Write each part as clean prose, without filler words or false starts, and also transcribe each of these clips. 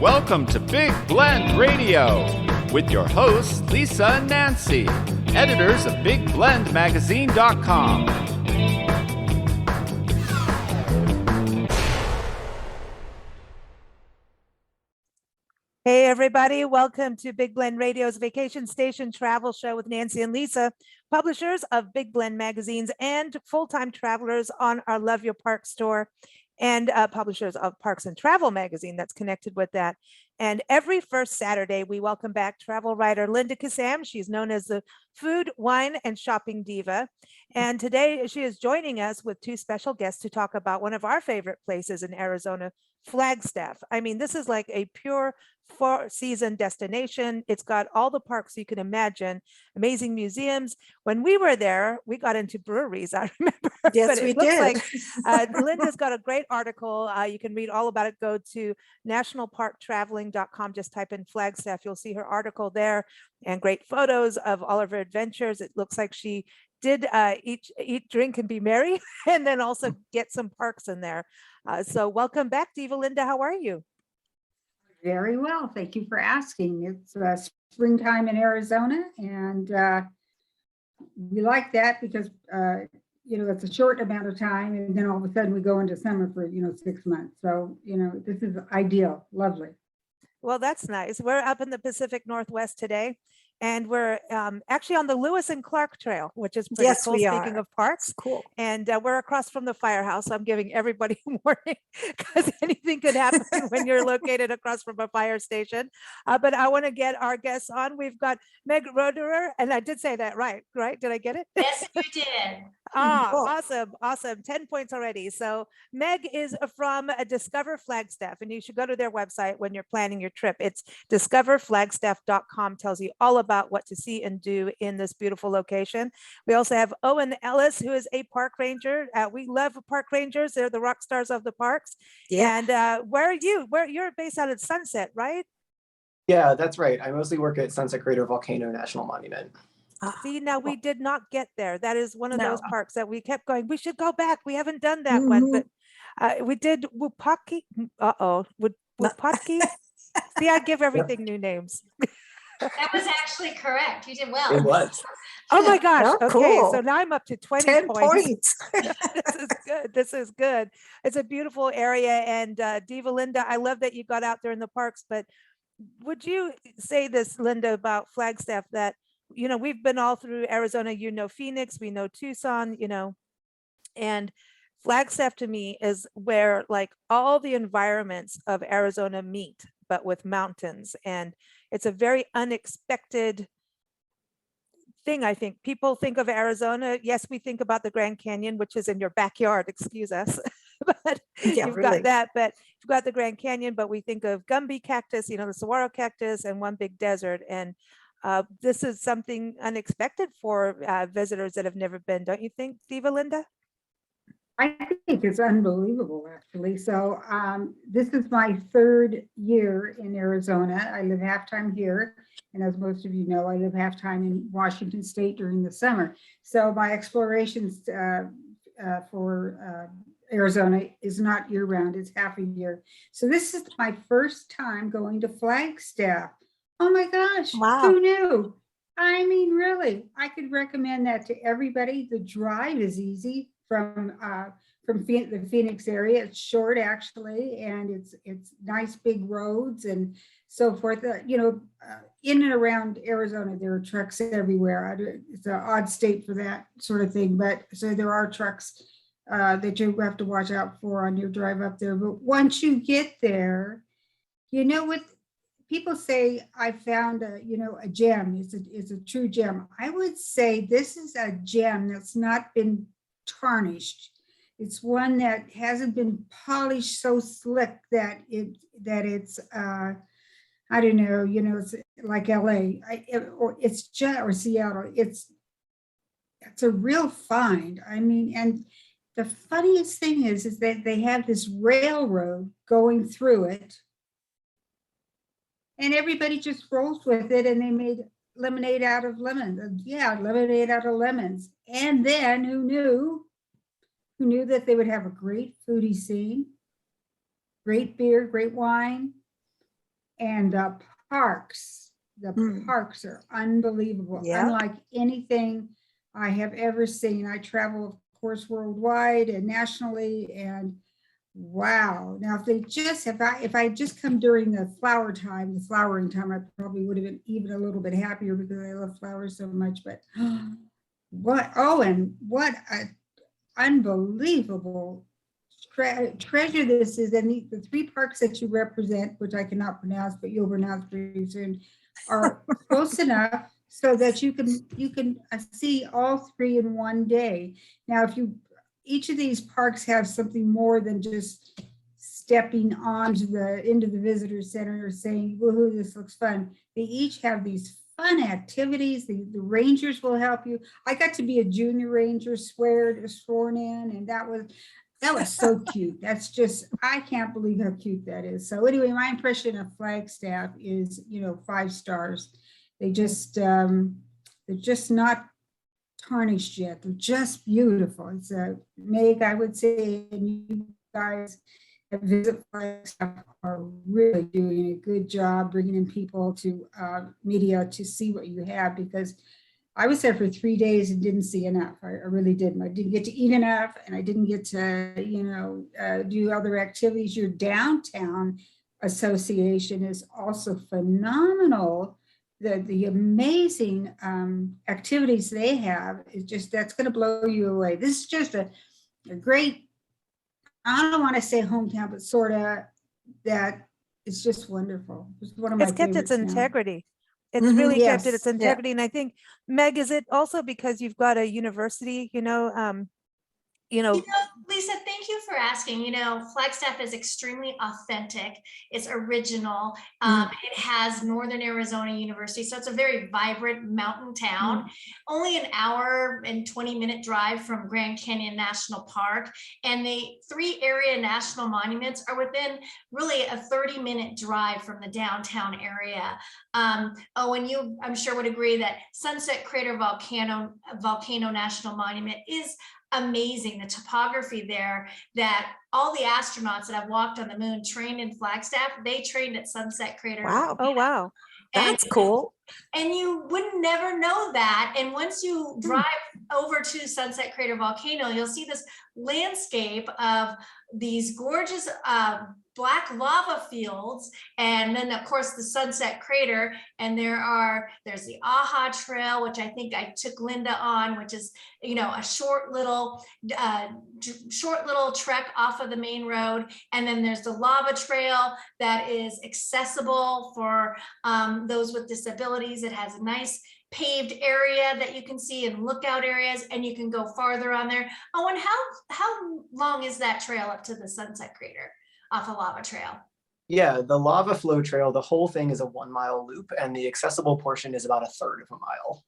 Welcome to Big Blend Radio with your hosts, Lisa and Nancy, editors of BigBlendMagazine.com. Hey everybody, welcome to Big Blend Radio's Vacation Station Travel Show with Nancy and Lisa, publishers of Big Blend magazines and full-time travelers on our Love Your Park store, and publishers of Parks and Travel magazine that's connected with that. And every first Saturday, we welcome back travel writer Linda Kissam. She's known as the food, wine, and shopping diva. And today she is joining us with two special guests to talk about one of our favorite places in Arizona, Flagstaff. I mean, this is like a pure four-season destination. It's got all the parks you can imagine, amazing museums. When we were there, we got into breweries, I remember. Yes, we did. Like, Linda's got a great article. You can read all about it. Go to nationalparktraveling.com. Just type in Flagstaff. You'll see her article there and great photos of all of her adventures. It looks like she did eat, drink, and be merry, and then also get some parks in there. So welcome back, Diva Linda. How are you? Very well. Thank you for asking. It's springtime in Arizona, and we like that because, it's a short amount of time, and then all of a sudden we go into summer for, 6 months. So, this is ideal. Lovely. Well, that's nice. We're up in the Pacific Northwest today, and we're actually on the Lewis and Clark Trail, which is pretty cool. Speaking of parks, cool. And we're across from the firehouse. So I'm giving everybody a warning because anything could happen when you're located across from a fire station. But I want to get our guests on. We've got Meg Roederer, and I did say that right? Did I get it? Yes, you did. Cool. Awesome. 10 points already. So Meg is from Discover-Flagstaff, and you should go to their website when you're planning your trip. It's Discover-Flagstaff.com, tells you all about what to see and do in this beautiful location. We also have Owen Ellis, who is a park ranger. We love park rangers. They're the rock stars of the parks. Yeah. And where are you? You're based out of Sunset, right? Yeah, that's right. I mostly work at Sunset Crater Volcano National Monument. See, now we did not get there. That is one of those parks that we kept going, we should go back. We haven't done that one, but we did Wupatki. Wupatki. See, I give everything new names. That was actually correct. You did well. It was. Oh my gosh. Oh, okay, cool. so now I'm up to 20 10 points. This is good. It's a beautiful area. And Diva Linda, I love that you got out there in the parks, but would you say this, Linda, about Flagstaff, that we've been all through Arizona, Phoenix, we know Tucson, and Flagstaff to me is where like all the environments of Arizona meet, but with mountains. And it's a very unexpected thing. I think people think of Arizona. Yes, we think about the Grand Canyon, which is in your backyard, excuse us, but got that, but you've got the Grand Canyon, but we think of Gumby cactus, the Saguaro cactus, and one big desert. And this is something unexpected for visitors that have never been, don't you think, Diva Linda? I think it's unbelievable, actually. So this is my third year in Arizona. I live half-time here. And as most of you know, I live half-time in Washington State during the summer. So my explorations for Arizona is not year-round, it's half a year. So this is my first time going to Flagstaff. Oh my gosh, wow. Who knew? I mean, really, I could recommend that to everybody. The drive is easy from the Phoenix area. It's short actually, and it's nice big roads and so forth. In and around Arizona, there are trucks everywhere. It's an odd state for that sort of thing, but so there are trucks that you have to watch out for on your drive up there. But once you get there, what people say, I found a gem. It's a true gem. I would say this is a gem that's not been tarnished. It's one that hasn't been polished so slick that it's I don't know, it's like LA or Seattle. It's a real find. I mean, and the funniest thing is that they have this railroad going through it, and everybody just rolls with it, and they made lemonade out of lemons. Yeah, lemonade out of lemons. And then who knew that they would have a great foodie scene, great beer, great wine, And the parks are unbelievable, Yeah. unlike anything I have ever seen. I travel, of course, worldwide and nationally, and wow. Now, if I had just come during the flowering time, I probably would have been even a little bit happier because I love flowers so much. But Owen, what a unbelievable treasure this is. And the three parks that you represent, which I cannot pronounce, but you'll pronounce pretty soon, are close enough so that you can see all three in one day. Now, each of these parks have something more than just stepping into the visitor center or saying, woohoo, this looks fun. They each have these fun activities. The rangers will help you. I got to be a junior ranger sworn in, and that was so cute. That's just, I can't believe how cute that is. So anyway, my impression of Flagstaff is, 5 stars. They're just not tarnished yet. They're just beautiful. It's Meg, I would say, and you guys that visit Flagstaff are really doing a good job bringing in people to media to see what you have, because I was there for 3 days and didn't see enough. I really didn't. I didn't get to eat enough, and I didn't get to, do other activities. Your downtown association is also phenomenal. The amazing activities they have is just, that's going to blow you away. This is just a great, I don't want to say hometown, but sort of, that it's just wonderful. It's one of my It's kept its favorites now. integrity. It's really kept Yes. its integrity. And I think, Meg, is it also because you've got a university, Lisa, thank you for asking. Flagstaff is extremely authentic. It's original. It has Northern Arizona University, so it's a very vibrant mountain town. Only an hour and 20-minute drive from Grand Canyon National Park, and the 3 area national monuments are within really a 30-minute drive from the downtown area. And you, I'm sure, would agree that Sunset Crater Volcano National Monument is amazing. The topography there, that all the astronauts that have walked on the moon trained in Flagstaff, they trained at Sunset Crater. Wow. oh, wow. That's cool. And you would never know that. And once you drive over to Sunset Crater Volcano, you'll see this landscape of these gorgeous black lava fields, and then of course the Sunset Crater. And there's the Aha Trail, which I think I took Linda on, which is a short little trek off of the main road. And then there's the lava trail that is accessible for those with disabilities. It has a nice paved area that you can see and lookout areas, and you can go farther on there. Oh, and how long is that trail up to the Sunset Crater off a lava trail? Yeah, the lava flow trail, the whole thing is a 1-mile loop, and the accessible portion is about 1/3 of a mile.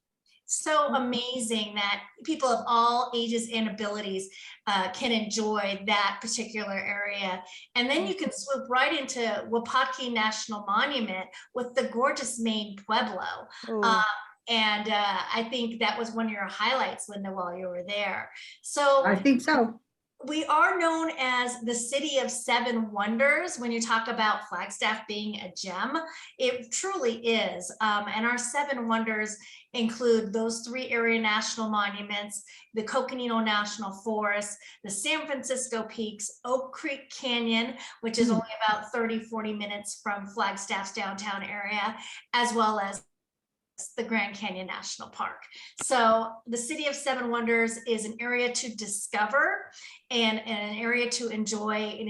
So amazing that people of all ages and abilities can enjoy that particular area. And then you can swoop right into Wupatki-National-Monument with the gorgeous main Pueblo. And I think that was one of your highlights, Linda, while you were there. So I think so. We are known as the city of 7 wonders when you talk about Flagstaff being a gem. It truly is. And our 7 wonders include those 3 area national monuments, the Coconino National Forest, the San Francisco Peaks, Oak Creek Canyon, which is only about 30-40 minutes from Flagstaff's downtown area, as well as the Grand Canyon National Park. So the City of 7 Wonders is an area to discover and an area to enjoy, in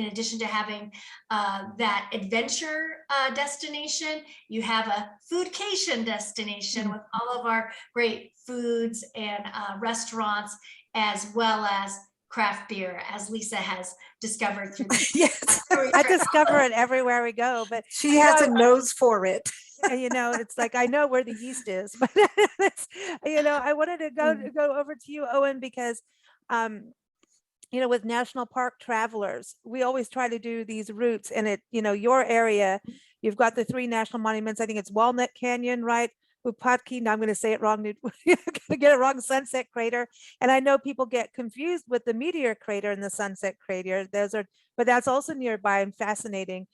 addition to having that adventure destination. You have a foodcation destination with all of our great foods and restaurants, as well as craft beer, as Lisa has discovered through Yes, I discover it everywhere we go, but she has a nose for it. it's like, I know where the yeast is, but I wanted to go over to you, Owen, because with national park travelers, we always try to do these routes, and your area, you've got the 3 national monuments. I think it's Walnut Canyon, right? Wupatki, now I'm going to say it wrong. Going to get it wrong. Sunset Crater. And I know people get confused with the Meteor Crater and the Sunset Crater. But that's also nearby and fascinating.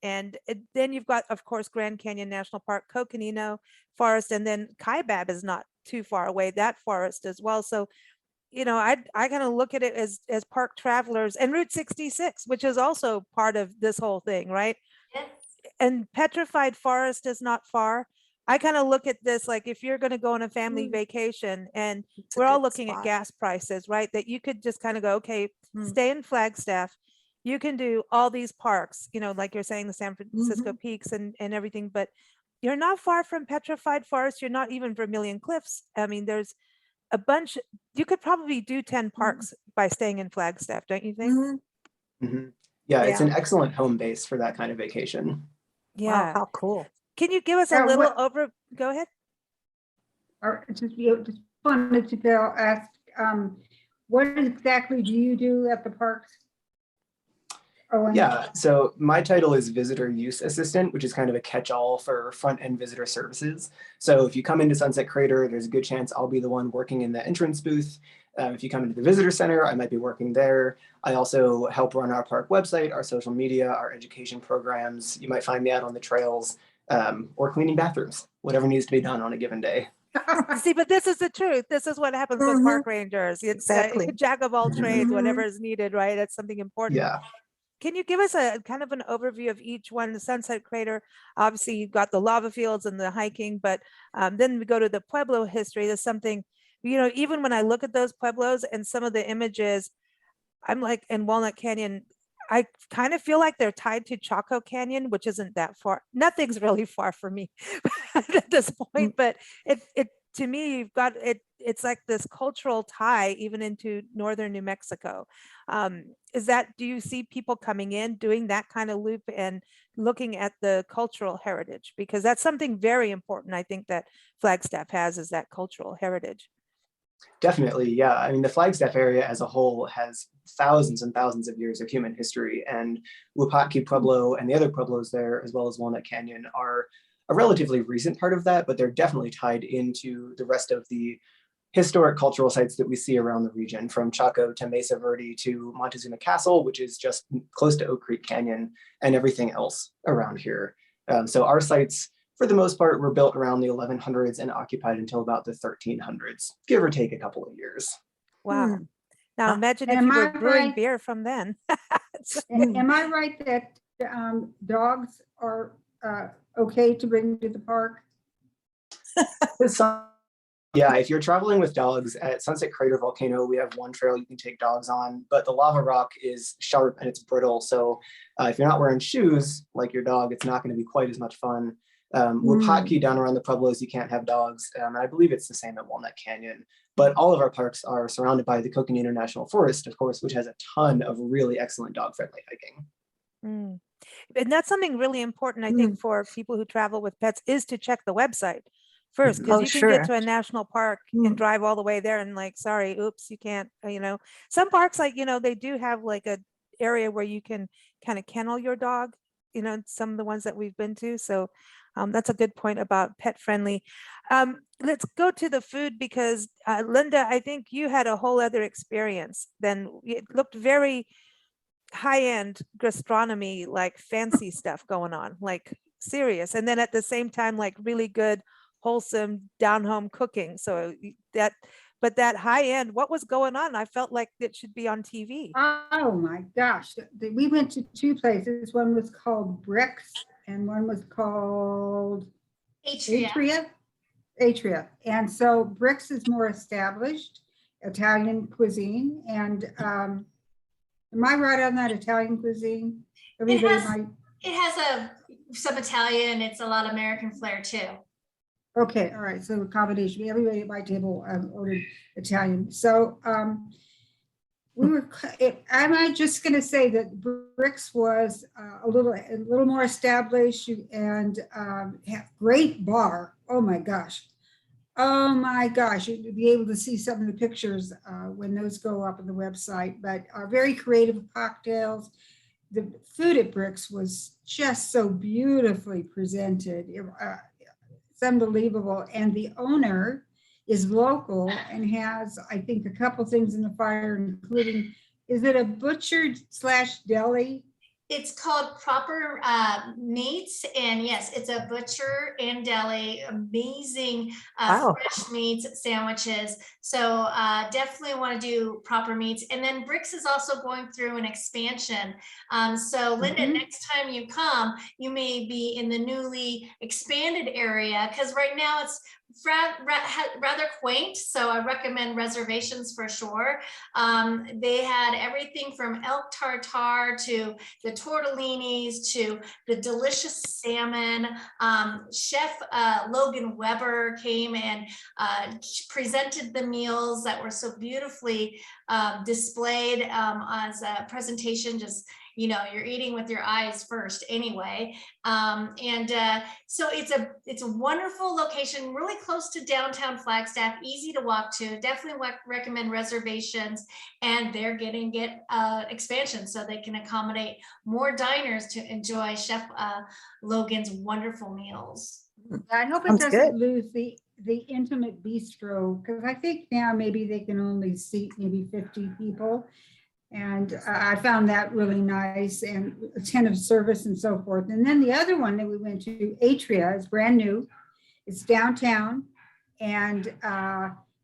Then you've got, of course, Grand Canyon National Park, Coconino Forest, and then Kaibab is not too far away, that forest as well. So, I kind of look at it as park travelers, and Route 66, which is also part of this whole thing, right? Yes. And Petrified Forest is not far. I kind of look at this like if you're going to go on a family vacation, and It's a we're all good looking at spot. gas prices, right? That you could just kind of go, okay, Mm. stay in Flagstaff. You can do all these parks, like you're saying, the San Francisco Peaks and everything, but you're not far from Petrified Forest. You're not even Vermilion Cliffs. I mean, there's a bunch. You could probably do 10 parks by staying in Flagstaff, don't you think? Mhm. Mhm. Yeah, it's Yeah. an excellent home base for that kind of vacation. Wow, Yeah. how cool. Can you give us a Now, little what- go ahead. Or just wanted to ask, what exactly do you do at the parks? Owen? Yeah, so my title is Visitor Use Assistant, which is kind of a catch-all for front-end visitor services. So if you come into Sunset Crater, there's a good chance I'll be the one working in the entrance booth. If you come into the visitor center, I might be working there. I also help run our park website, our social media, our education programs. You might find me out on the trails or cleaning bathrooms, whatever needs to be done on a given day. See, but this is the truth. This is what happens with park rangers. It's Exactly. jack of all trades, Mhm. whatever is needed, right? That's something important. Yeah. Can you give us a kind of an overview of each one? The Sunset Crater, obviously you've got the lava fields and the hiking, but then we go to the Pueblo history. There's something, even when I look at those Pueblos and some of the images, I'm like, in Walnut Canyon, I kind of feel like they're tied to Chaco Canyon, which isn't that far. Nothing's really far for me at this point, but it to me, you've got it. It's like this cultural tie even into northern New Mexico. Do you see people coming in doing that kind of loop and looking at the cultural heritage? Because that's something very important, I think, that Flagstaff has, is that cultural heritage. Definitely, yeah. I mean, the Flagstaff area as a whole has thousands and thousands of years of human history, and Wupatki Pueblo and the other Pueblos there, as well as Walnut Canyon, are a relatively recent part of that, but they're definitely tied into the rest of the historic cultural sites that we see around the region, from Chaco to Mesa Verde to Montezuma Castle, which is just close to Oak Creek Canyon, and everything else around here. So our sites, for the most part, were built around the 1100s and occupied until about the 1300s, give or take a couple of years. Wow. Now imagine if Am you were I brewing right? beer from then. Am I right that dogs are okay to bring to the park? Yeah, if you're traveling with dogs at Sunset Crater Volcano, we have one trail you can take dogs on, but the lava rock is sharp and it's brittle. So if you're not wearing shoes like your dog, it's not going to be quite as much fun. Wupatki down around the Pueblos, you can't have dogs. And I believe it's the same at Walnut Canyon. But all of our parks are surrounded by the Coconino National Forest, of course, which has a ton of really excellent dog-friendly hiking. And that's something really important, I think, for people who travel with pets, is to check the website first, because Oh, you can get sure. to a national park and drive all the way there and like, sorry, oops, you can't, some parks, like, they do have like a area where you can kind of kennel your dog, some of the ones that we've been to. So that's a good point about pet friendly. Let's go to the food, because Linda, I think you had a whole other experience. Then it looked very high-end gastronomy, like fancy stuff going on, like serious. And then at the same time, like really good, wholesome down-home cooking. So but that high end, what was going on? I felt like it should be on TV. Oh my gosh. We went to two places. One was called Bricks and one was called Atria. And so Bricks is more established Italian cuisine. And am I right on that, Italian cuisine? It has some Italian. It's a lot of American flair too. Okay, all right. So a combination. Everybody at my table ordered Italian. So I'm just going to say that Bricks was a little more established and have great bar. Oh my gosh. You'd be able to see some of the pictures when those go up on the website, but very creative cocktails. The food at Bricks was just so beautifully presented. It's unbelievable. And the owner is local and has, I think, a couple things in the fire, including, is it a butcher / deli? It's called Proper Meats, and yes, it's a butcher and deli, amazing Wow. fresh meats sandwiches. So definitely want to do Proper Meats. And then Bricks is also going through an expansion. So Linda, next time you come, you may be in the newly expanded area, because right now it's rather quaint, so I recommend reservations for sure. They had everything from elk tartare to the tortellinis to the delicious salmon. Chef Logan Weber came and presented the meals that were so beautifully displayed as a presentation. Just, you know, you're eating with your eyes first anyway. So it's a wonderful location, really close to downtown Flagstaff, easy to walk to. Definitely recommend reservations, and they're getting expansion so they can accommodate more diners to enjoy Chef Logan's wonderful meals. I hope it Sounds doesn't good. lose the intimate bistro, because I think now maybe they can only seat maybe 50 people. And I found that really nice, and attentive service and so forth. And then the other one that we went to, Atria, is brand new. It's downtown. And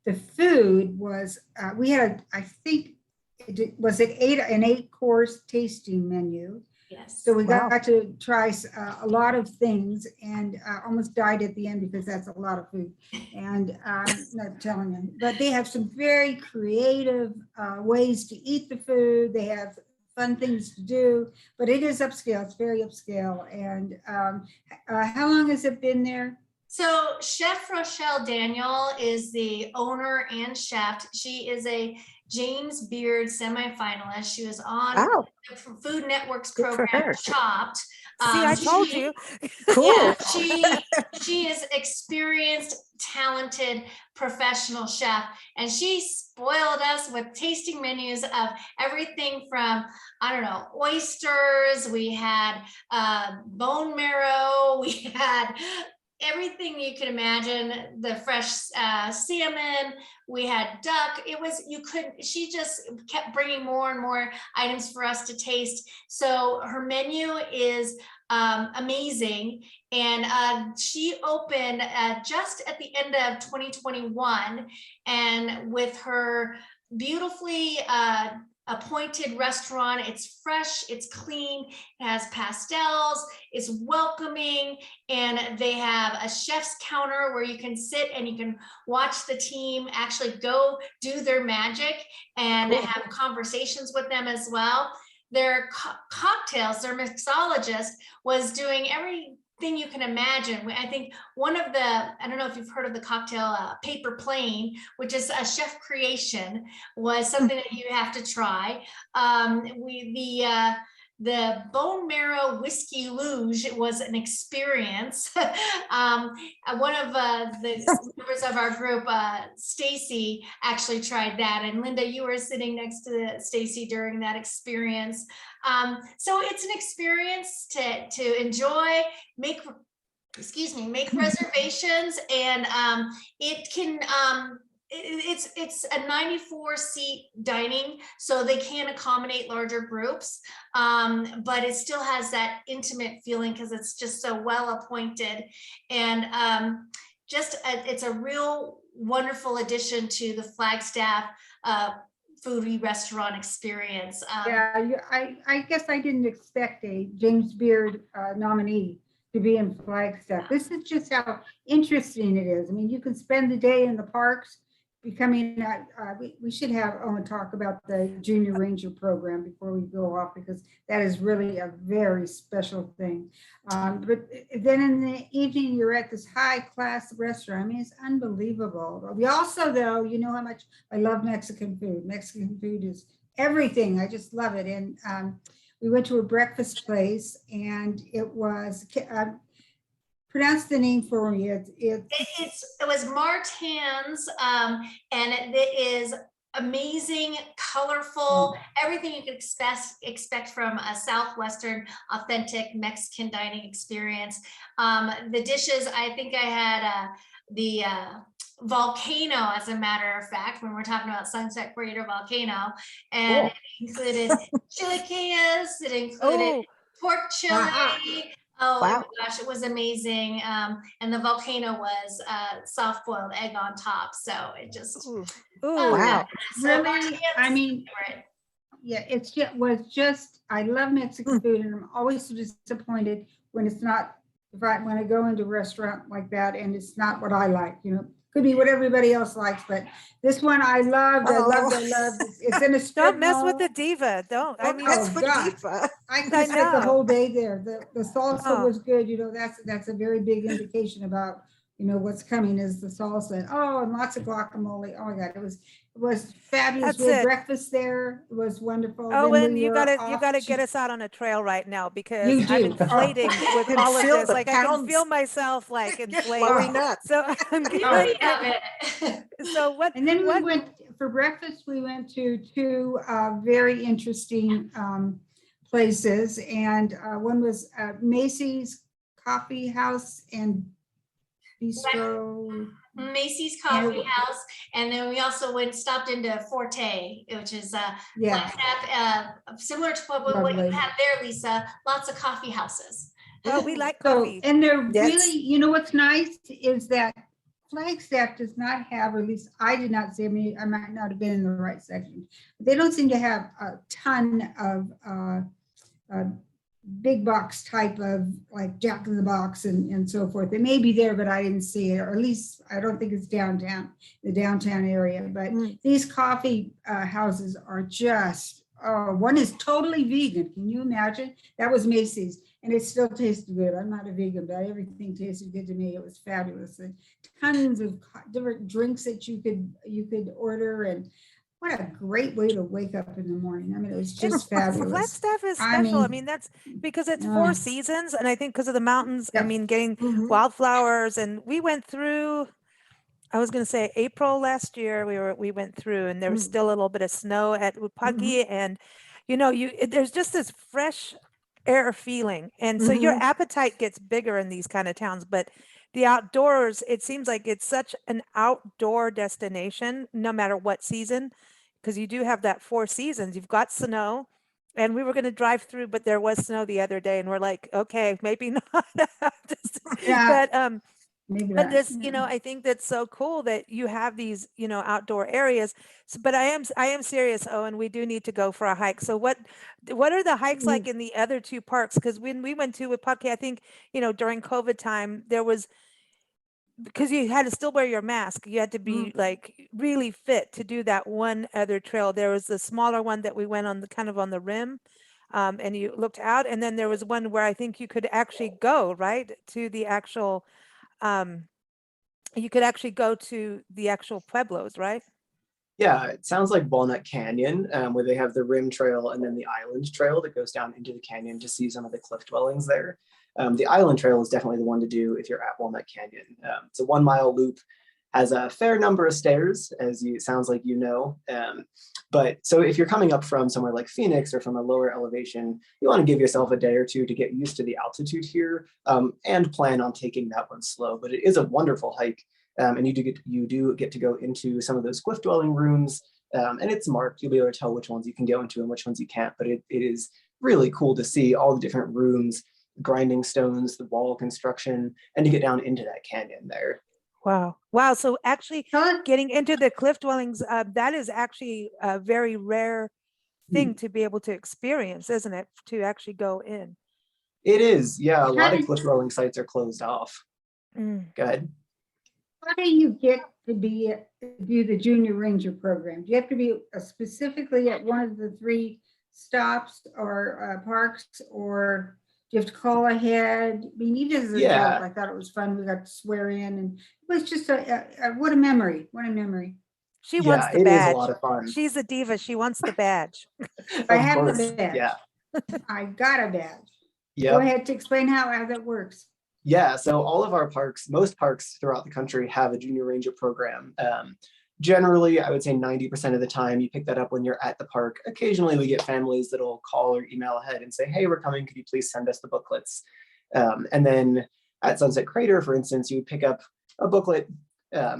the food was, we had, I think, was it an 8-course tasting menu. Yes. So we Wow. got to try a lot of things, and almost died at the end because that's a lot of food. And I'm not telling you, but they have some very creative ways to eat the food. They have fun things to do, but it is upscale. It's very upscale. And how long has it been there? So Chef Rachael Daniel is the owner and chef. She is a James Beard semifinalist. She was on Wow. the Food Network's Good for program her. Chopped. See, I told you. Cool. Yeah, she is experienced, talented, professional chef, and she spoiled us with tasting menus of everything from, I don't know, oysters. We had bone marrow. We had everything you can imagine, the fresh salmon, we had duck. It was, she just kept bringing more and more items for us to taste. So her menu is amazing. And she opened just at the end of 2021, and with her beautifully appointed restaurant. It's fresh, it's clean, it has pastels, it's welcoming, and they have a chef's counter where you can sit and you can watch the team actually go do their magic and have conversations with them as well. Their cocktails, their mixologist was doing everything you can imagine. I think one of the, I don't know if you've heard of the cocktail Paper Plane, which is a chef creation, was something that you have to try. The bone marrow whiskey luge was an experience. One of the members of our group, Stacy, actually tried that, and Linda, you were sitting next to Stacy during that experience. So it's an experience to enjoy, make reservations, and it can it's a 94-seat dining, so they can accommodate larger groups, but it still has that intimate feeling because it's just so well appointed, and it's a real wonderful addition to the Flagstaff foodie restaurant experience. I guess I didn't expect a James Beard nominee to be in Flagstaff. This is just how interesting it is. I mean, you can spend the day in the parks, becoming, we should have Owen talk about the Junior Ranger program before we go off, because that is really a very special thing. But then in the evening, you're at this high-class restaurant. I mean, it's unbelievable. We also, though, you know how much I love Mexican food. Mexican food is everything. I just love it. And we went to a breakfast place, and it was, pronounce the name for me. It was Martin's, and it is amazing, colorful, everything you could expect from a Southwestern authentic Mexican dining experience. The dishes, I think I had the volcano, as a matter of fact, when we're talking about Sunset Crater volcano, and it included chilaquiles, it included pork chili. Oh Wow. my gosh, it was amazing. And the volcano was soft boiled egg on top. So it just, Ooh, Wow. So Really, Martinez, I mean, favorite. yeah, was just, I love Mexican food, and I'm always so disappointed when it's not, when I go into a restaurant like that and it's not what I like, could be what everybody else likes, but this one I loved, I loved. It's in a strip don't mess with mall. the diva. Don't. I mean, That's Oh, for God. Diva. I I could spend the know. whole day there. The salsa Oh. was good, that's a very big indication about, what's coming is the salsa. Oh, and lots of guacamole. Oh my God, it was fabulous. That's We had it. breakfast there. It was wonderful. Then Owen, we you were gotta off get to- us out on a trail right now because You I'm do. Oh. inflating with Can all of feel this. the Like I can pounds feel myself like inflating. flowing up. So I'm Beauty getting, of it. so what? And then we what? went for breakfast. We went to two very interesting places, and one was Macy's Coffee House and Bistro. Macy's And Coffee House, and then we also stopped into Forte, which is yeah, Flagstaff, similar to what you Lovely. have there, Lisa. Lots of coffee houses. Well, we like so coffee. and they're Yes. really, what's nice is that Flagstaff does not have, or at least I did not see. I mean, I might not have been in the right section. But they don't seem to have a ton of big box type of like Jack in the Box and so forth. It may be there, but I didn't see it, or at least I don't think it's downtown, the downtown area. But these coffee houses are just, one is totally vegan. Can you imagine? That was Macy's, and it still tasted good. I'm not a vegan, but everything tasted good to me. It was fabulous. And tons of different drinks that you could order, and what a great way to wake up in the morning. I mean, it was just fabulous. Flagstaff is I special. I mean, mean, that's because it's yeah. 4 seasons, and I think because of the mountains. I Yep. mean, getting Mhm. wildflowers, and we went through. I was going to say April last year. We went through, and there was still a little bit of snow at Wupatki, and there's just this fresh air feeling, and so your appetite gets bigger in these kind of towns. But the outdoors, it seems like it's such an outdoor destination, no matter what season, because you do have that 4 seasons. You've got snow, and we were going to drive through, but there was snow the other day, and we're like, okay, maybe not. Yeah. But Maybe but not. this, Yeah. I think that's so cool that you have these, outdoor areas. But I am serious, Owen. We do need to go for a hike. So what are the hikes like in the other 2 parks? Because when we went to Wupatki, I think, during COVID time, there was, because you had to still wear your mask. You had to be like really fit to do that one other trail. There was the smaller one that we went on the kind of on the rim. And you looked out, and then there was one where I think you could actually go right to the actual you could actually go to the actual pueblos, right? Yeah, it sounds like Walnut Canyon, where they have the rim trail and then the island trail that goes down into the canyon to see some of the cliff dwellings there. The island trail is definitely the one to do if you're at Walnut Canyon. It's a 1-mile loop, has a fair number of stairs, sounds like but so if you're coming up from somewhere like Phoenix or from a lower elevation, you want to give yourself a day or two to get used to the altitude here, and plan on taking that one slow. But it is a wonderful hike. And you do get to go into some of those cliff dwelling rooms, and it's marked. You'll be able to tell which ones you can go into and which ones you can't. But it is really cool to see all the different rooms, grinding stones, the wall construction, and to get down into that canyon there. Wow. So actually Tell us- getting into the cliff dwellings, that is actually a very rare thing to be able to experience, isn't it? To actually go in. It is, yeah. A lot of did- cliff dwelling sites are closed off. Mm. Go ahead. How do you get to do the junior ranger program? Do you have to be specifically at one of the 3 stops or parks, or do you have to call ahead? I mean, even as a Yeah. joke, I thought it was fun. We got to swear in, and it was just what a memory. What a memory. She wants Yeah, the it is a badge. lot of fun. She's a diva. She wants the badge. I Of have course, the badge. yeah. I got a badge. Yep. Go ahead to explain how that works. Yeah, so all of our parks, most parks throughout the country have a junior ranger program. Generally, I would say 90% of the time you pick that up when you're at the park. Occasionally we get families that'll call or email ahead and say, hey, we're coming, could you please send us the booklets? And then at Sunset Crater, for instance, you would pick up a booklet, a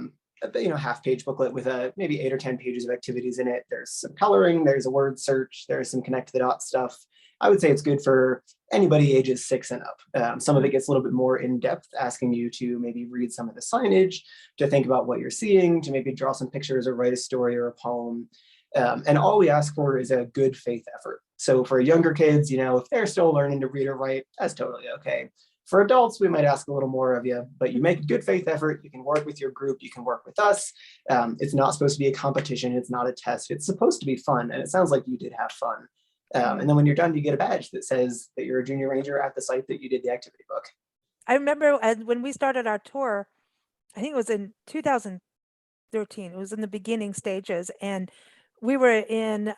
half-page booklet with maybe 8 or 10 pages of activities in it. There's some coloring, there's a word search, there's some connect the dots stuff. I would say it's good for anybody ages 6 and up. Some of it gets a little bit more in depth, asking you to maybe read some of the signage, to think about what you're seeing, to maybe draw some pictures or write a story or a poem. And all we ask for is a good faith effort. So for younger kids, if they're still learning to read or write, that's totally okay. For adults, we might ask a little more of you, but you make a good faith effort. You can work with your group. You can work with us. It's not supposed to be a competition. It's not a test. It's supposed to be fun. And it sounds like you did have fun. And then when you're done, you get a badge that says that you're a junior ranger at the site that you did the activity book. I remember when we started our tour, I think it was in 2013. It was in the beginning stages, and we were in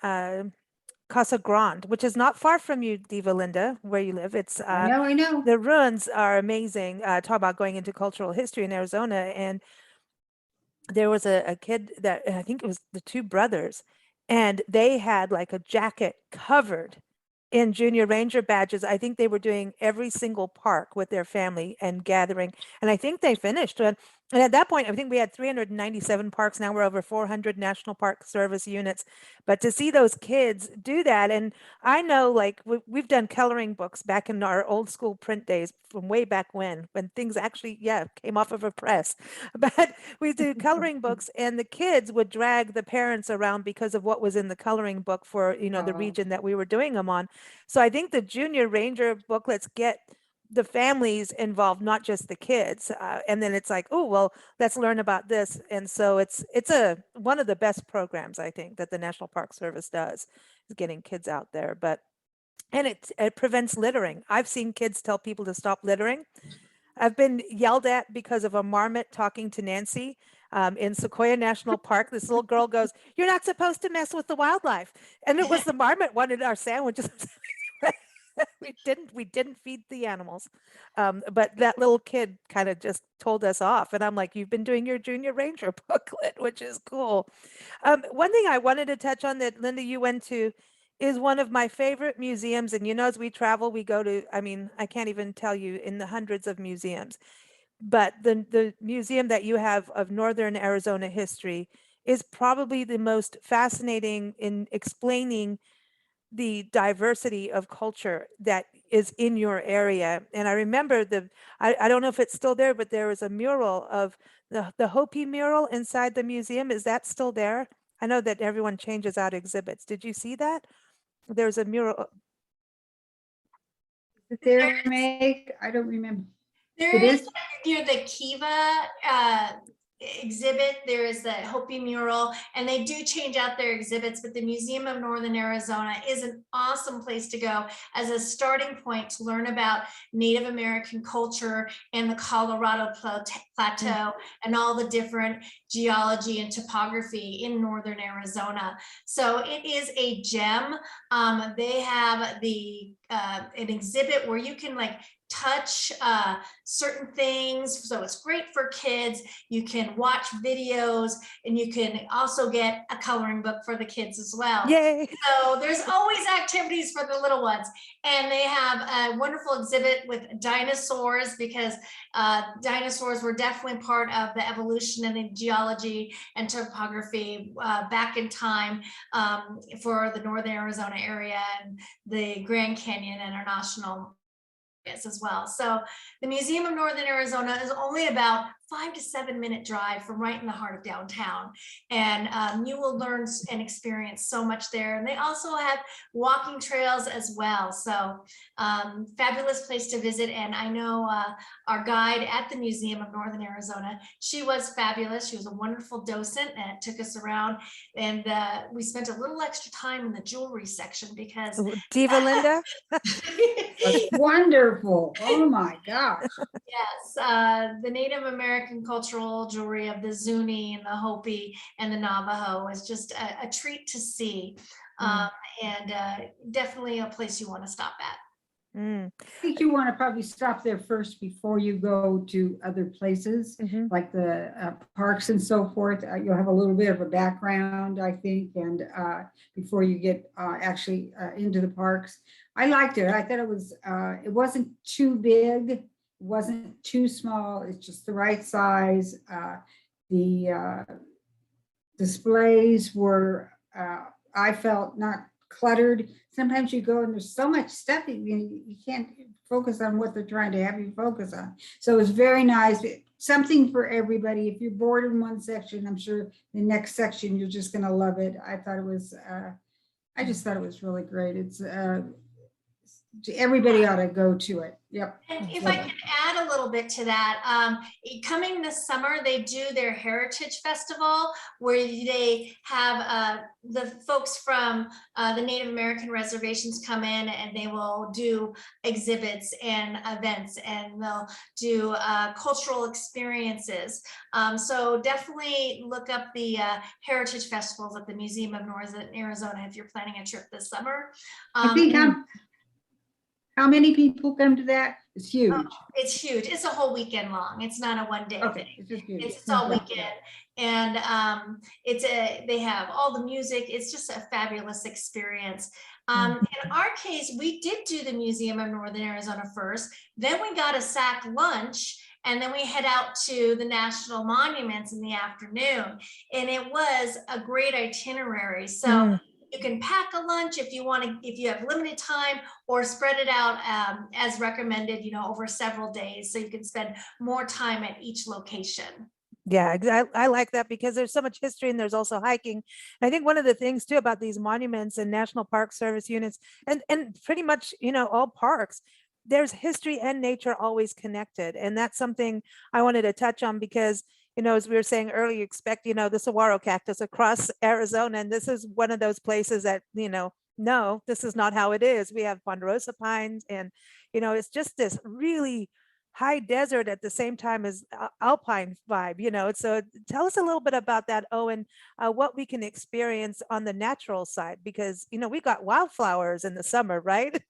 Casa Grande, which is not far from you, Diva Linda, where you live. It's I know. the ruins are amazing. Talk about going into cultural history in Arizona. And there was a kid that I think it was the two brothers, and they had like a jacket covered in junior ranger badges. I think they were doing every single park with their family and gathering. And I think they finished. And at that point, I think we had 397 parks. Now we're over 400 National Park Service units. But to see those kids do that, and I know like we've done coloring books back in our old school print days from way back when things actually, came off of a press. But we did coloring books, and the kids would drag the parents around because of what was in the coloring book for, the region that we were doing them on. So I think the junior ranger booklets get the families involved, not just the kids. And then it's like, oh, well, let's learn about this. And so it's one of the best programs, I think, that the National Park Service does, is getting kids out there. And it prevents littering. I've seen kids tell people to stop littering. I've been yelled at because of a marmot talking to Nancy in Sequoia National Park. This little girl goes, "You're not supposed to mess with the wildlife." And it was the marmot wanted our sandwiches. we didn't feed the animals. But that little kid kind of just told us off. And I'm like, you've been doing your junior ranger booklet, which is cool. One thing I wanted to touch on that, Linda, you went to, is one of my favorite museums. And as we travel, we go to, I can't even tell you, in the hundreds of museums. But the museum that you have of Northern Arizona history is probably the most fascinating in explaining the diversity of culture that is in your area. And I remember I don't know if it's still there, but there was a mural of the Hopi mural inside the museum. Is that still there? I know that everyone changes out exhibits. Did you see that? There's a mural. There, Meg, I don't remember. There is near the Kiva exhibit. There is the Hopi mural, and they do change out their exhibits, but the Museum of Northern Arizona is an awesome place to go as a starting point to learn about Native American culture and the Colorado Plateau and all the different geology and topography in Northern Arizona. So it is a gem. They have an exhibit where you can touch certain things. So it's great for kids. You can watch videos, and you can also get a coloring book for the kids as well. Yay. So there's always activities for the little ones. And they have a wonderful exhibit with dinosaurs, because dinosaurs were definitely part of the evolution and the geology and topography back in time for the Northern Arizona area and the Grand Canyon International as well. So the Museum of Northern Arizona is only about 5 to 7 minute drive from right in the heart of downtown. And you will learn and experience so much there. And they also have walking trails as well. So fabulous place to visit. And I know our guide at the Museum of Northern Arizona, she was fabulous. She was a wonderful docent and took us around. And we spent a little extra time in the jewelry section because Diva Linda. That's wonderful. Oh my gosh. Yes, the Native American cultural jewelry of the Zuni and the Hopi and the Navajo is just a treat to see, and definitely a place you want to stop at. I think you want to probably stop there first before you go to other places, like the parks and so forth. You'll have a little bit of a background, I think, and before you get actually into the parks. I liked it. I thought it wasn't too big, it wasn't too small. It's just the right size. The displays were, I felt, not cluttered. Sometimes you go and there's so much stuff, you can't focus on what they're trying to have you focus on. So it's very nice. Something for everybody. If you're bored in one section, I'm sure the next section, you're just going to love it. I just thought it was really great. It's everybody ought to go to it. Yep. And if I can add a little bit to that, coming this summer, they do their Heritage Festival where they have the folks from the Native American reservations come in and they will do exhibits and events and they'll do cultural experiences. So definitely look up the Heritage Festivals at the Museum of Northern Arizona if you're planning a trip this summer. I think how many people come to that? It's huge. It's huge. It's a whole weekend long. It's not a one-day thing. It's just huge. It's all weekend. And they have all the music. It's just a fabulous experience. In our case, we did do the Museum of Northern Arizona first. Then we got a sack lunch. And then we head out to the national monuments in the afternoon. And it was a great itinerary. So you can pack a lunch if you want to, if you have limited time, or spread it out as recommended, over several days. So you can spend more time at each location. Yeah, I like that because there's so much history and there's also hiking. I think one of the things too about these monuments and National Park Service units and pretty much, all parks, there's history and nature always connected. And that's something I wanted to touch on because, as we were saying earlier, you expect, the Saguaro Cactus across Arizona. And this is one of those places that, no, this is not how it is. We have ponderosa pines and, it's just this really high desert at the same time as alpine vibe, so tell us a little bit about that, Owen, what we can experience on the natural side, because, we got wildflowers in the summer, right?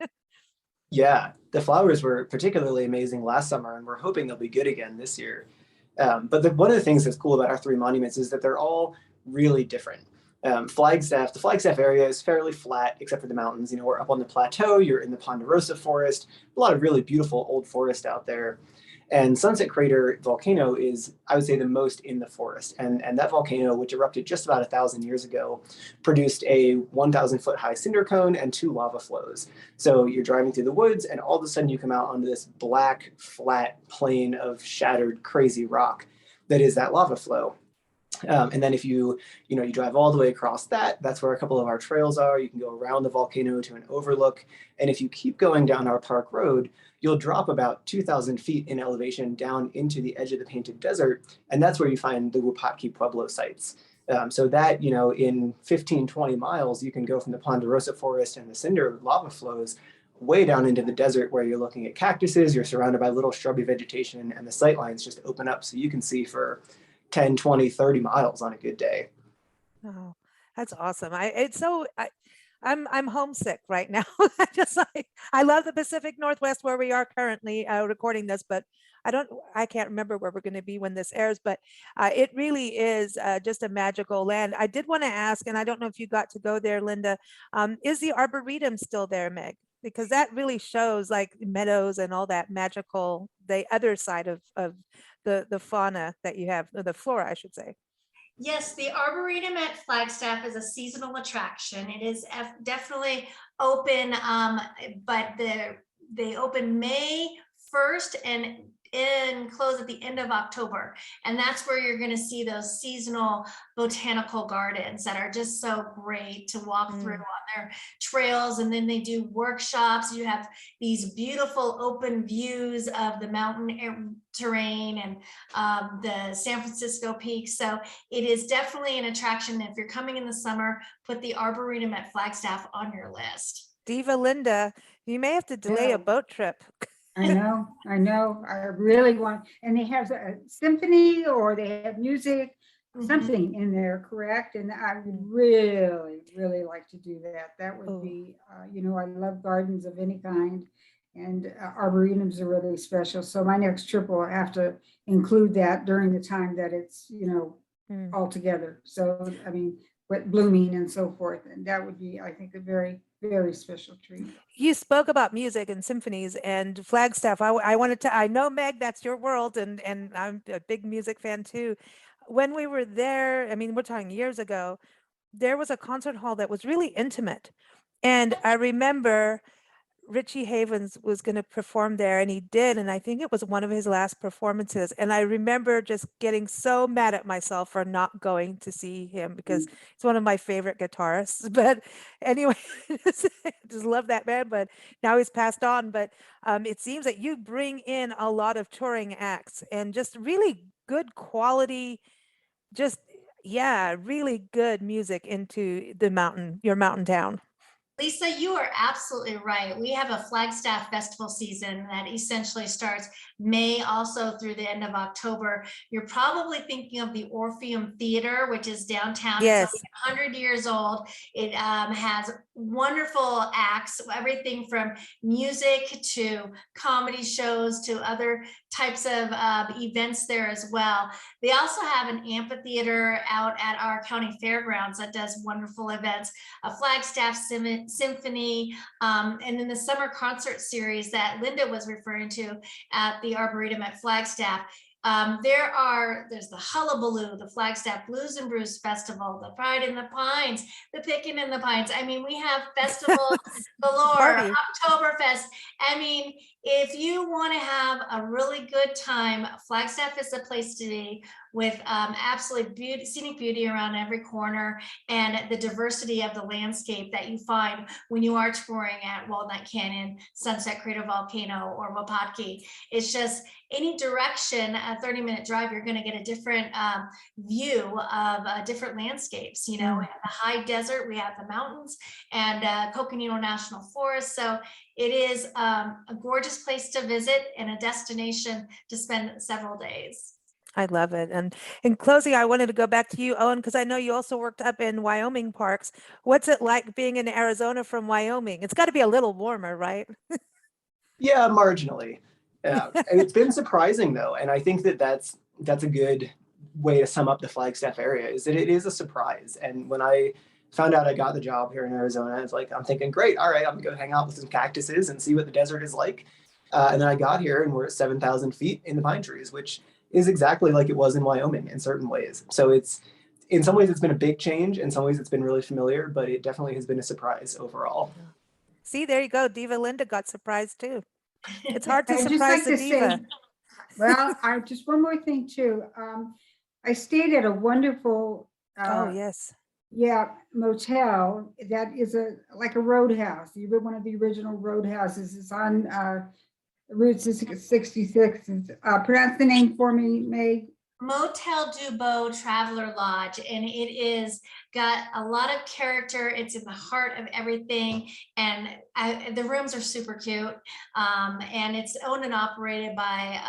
Yeah, the flowers were particularly amazing last summer, and we're hoping they'll be good again this year. But one of the things that's cool about our three monuments is that they're all really different. The Flagstaff area is fairly flat, except for the mountains. We're up on the plateau, you're in the ponderosa forest, a lot of really beautiful old forest out there. And Sunset Crater volcano is, I would say, the most in the forest. And that volcano, which erupted just about 1,000 years ago, produced a 1,000-foot high cinder cone and 2 lava flows. So you're driving through the woods, and all of a sudden you come out onto this black, flat plain of shattered, crazy rock that is that lava flow. And then if you drive all the way across that's where a couple of our trails are. You can go around the volcano to an overlook. And if you keep going down our park road, you'll drop about 2,000 feet in elevation down into the edge of the Painted Desert. And that's where you find the Wupatki-Pueblo sites. So that, in 15, 20 miles, you can go from the ponderosa forest and the cinder lava flows way down into the desert where you're looking at cactuses, you're surrounded by little shrubby vegetation, and the sight lines just open up so you can see for 10, 20, 30 miles on a good day. Oh, that's awesome. I'm homesick right now. I love the Pacific Northwest where we are currently recording this, but I can't remember where we're going to be when this airs, but it really is just a magical land. I did want to ask, and I don't know if you got to go there, Linda, is the Arboretum still there, Meg? Because that really shows like meadows and all that magical, the other side of the fauna that you have, the flora, I should say. Yes, the Arboretum at Flagstaff is a seasonal attraction. It is definitely open, but they open May 1st and close at the end of October. And that's where you're going to see those seasonal botanical gardens that are just so great to walk through on their trails. And then they do workshops. You have these beautiful open views of the mountain terrain and the San Francisco peaks. So it is definitely an attraction. If you're coming in the summer, put the Arboretum at Flagstaff on your list. Diva Linda, you may have to delay a boat trip. I know. I really want, and they have a symphony or they have music, something in there, correct? And I would really, really like to do that. That would be, I love gardens of any kind, and arboretums are really special. So my next trip will have to include that during the time that it's, all together. So, blooming and so forth. And that would be, I think, a very, very special treat. You spoke about music and symphonies and Flagstaff. I know, Meg, that's your world, and I'm a big music fan too. When we were there, we're talking years ago, there was a concert hall that was really intimate. And I remember Richie Havens was going to perform there, and he did. And I think it was one of his last performances. And I remember just getting so mad at myself for not going to see him because he's one of my favorite guitarists. But anyway, just love that man. But now he's passed on. But it seems that you bring in a lot of touring acts and just really good quality, just, yeah, really good music into your mountain town. Lisa, you are absolutely right. We have a Flagstaff festival season that essentially starts May also through the end of October. You're probably thinking of the Orpheum Theater, which is downtown. Yes. It's 100 years old. It has wonderful acts, everything from music to comedy shows to other types of events there as well. They also have an amphitheater out at our county fairgrounds that does wonderful events, a Flagstaff Symphony, and then the summer concert series that Linda was referring to at the Arboretum at Flagstaff. There's the Hullabaloo, the Flagstaff Blues and Brews Festival, the Pride in the Pines, the Pickin' in the Pines. I mean, we have festivals galore, Party. Oktoberfest. I mean, if you want to have a really good time, Flagstaff is the place to be, with absolutely scenic beauty around every corner and the diversity of the landscape that you find when you are touring at Walnut Canyon, Sunset Crater Volcano, or Wupatki. It's just any direction, a 30-minute drive, you're going to get a different view of different landscapes. You know, we have the high desert, we have the mountains, and Coconino National Forest. So it is a gorgeous place to visit and a destination to spend several days. I love it. And in closing, I wanted to go back to you, Owen, because I know you also worked up in Wyoming parks. What's it like being in Arizona from Wyoming? It's got to be a little warmer, right? Yeah, marginally. And it's been surprising though, and I think that's a good way to sum up the Flagstaff area, is that it is a surprise. And when I found out I got the job here in Arizona, it's like, I'm thinking, great, all right, I'm gonna go hang out with some cactuses and see what the desert is like. And then I got here and we're at 7,000 feet in the pine trees, which is exactly like it was in Wyoming in certain ways. So it's, in some ways it's been a big change, in some ways it's been really familiar, but it definitely has been a surprise overall. See, there you go. Diva Linda got surprised too. It's hard to I'd just surprise like the to diva. say, well, I just one more thing too. I stayed at a wonderful, Oh, yes. motel that is like a roadhouse. One of the original roadhouses. It's on Route 66. Pronounce the name for me, Meg. Motel Dubo Traveler Lodge, and it is got a lot of character. It's in the heart of everything, and the rooms are super cute, and it's owned and operated by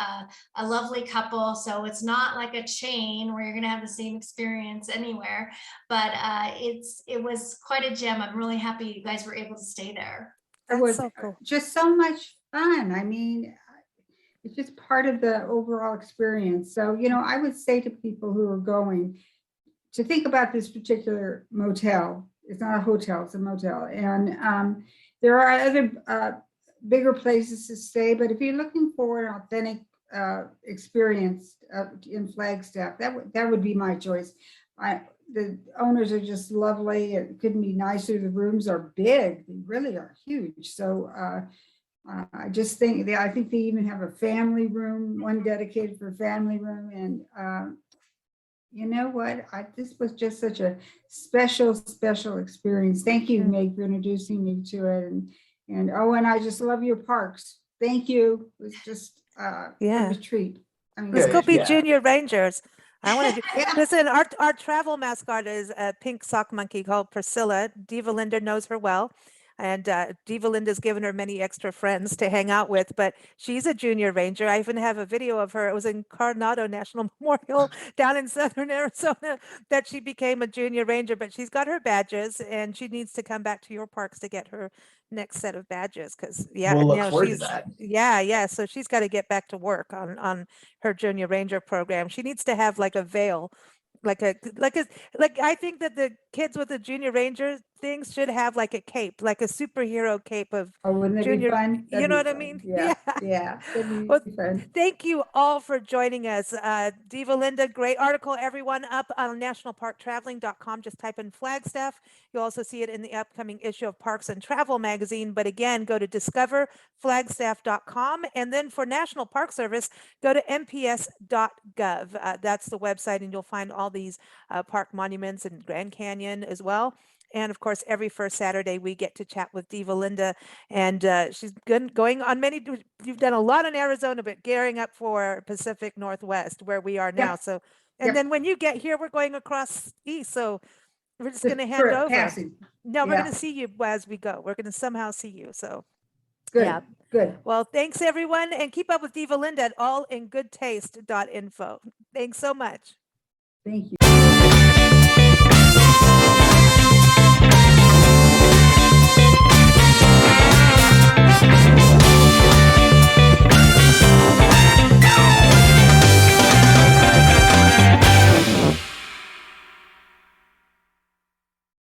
a lovely couple, so it's not like a chain where you're gonna have the same experience anywhere, but it was quite a gem. I'm really happy you guys were able to stay there. It was so cool. just so much fun. I mean, it's just part of the overall experience. So, I would say to people who are going to think about this particular motel. It's not a hotel, it's a motel. And there are other bigger places to stay, but if you're looking for an authentic experience in Flagstaff, that would be my choice. The owners are just lovely. It couldn't be nicer. The rooms are big. They really are huge. So I just think I think they even have a family room, one dedicated for a family room. And you know what? This was just such a special experience. Thank you, Meg, for introducing me to it. And Owen, I just love your parks. Thank you. It was just a treat. I mean, Let's go be Yeah. junior rangers. I want to do. Yeah. Listen, our travel mascot is a pink sock monkey called Priscilla. Diva Linda knows her well. And Diva Linda's given her many extra friends to hang out with, but she's a junior ranger. I even have a video of her. It was in Coronado National Memorial down in southern Arizona that she became a junior ranger, but she's got her badges and she needs to come back to your parks to get her next set of badges. Because We'll look forward to that. Yeah. So she's got to get back to work on her junior ranger program. She needs to have like a veil, like I think that the kids with the Junior Ranger things should have like a cape, like a superhero cape of Oh, wouldn't that be Junior, fun? you That'd know be what I fun. mean? Yeah, yeah, that'd be Well, fun. thank you all for joining us. Diva Linda, great article, everyone, up on nationalparktraveling.com. Just type in Flagstaff. You'll also see it in the upcoming issue of Parks and Travel magazine. But again, go to Discover-Flagstaff.com. And then for National Park Service, go to nps.gov. That's the website, and you'll find all these park monuments and Grand Canyon as well. And of course, every first Saturday, we get to chat with Diva Linda, and she's going on many. You've done a lot in Arizona, but gearing up for Pacific Northwest, where we are now. Yep. So, and Yep. then when you get here, we're going across east. So we're just Just going to hand for over. passing. No, we're Yeah. going to see you as we go. We're going to somehow see you. So, Good, yeah. good. Well, thanks everyone, and keep up with Diva Linda at allingoodtaste.info. Thanks so much. Thank you.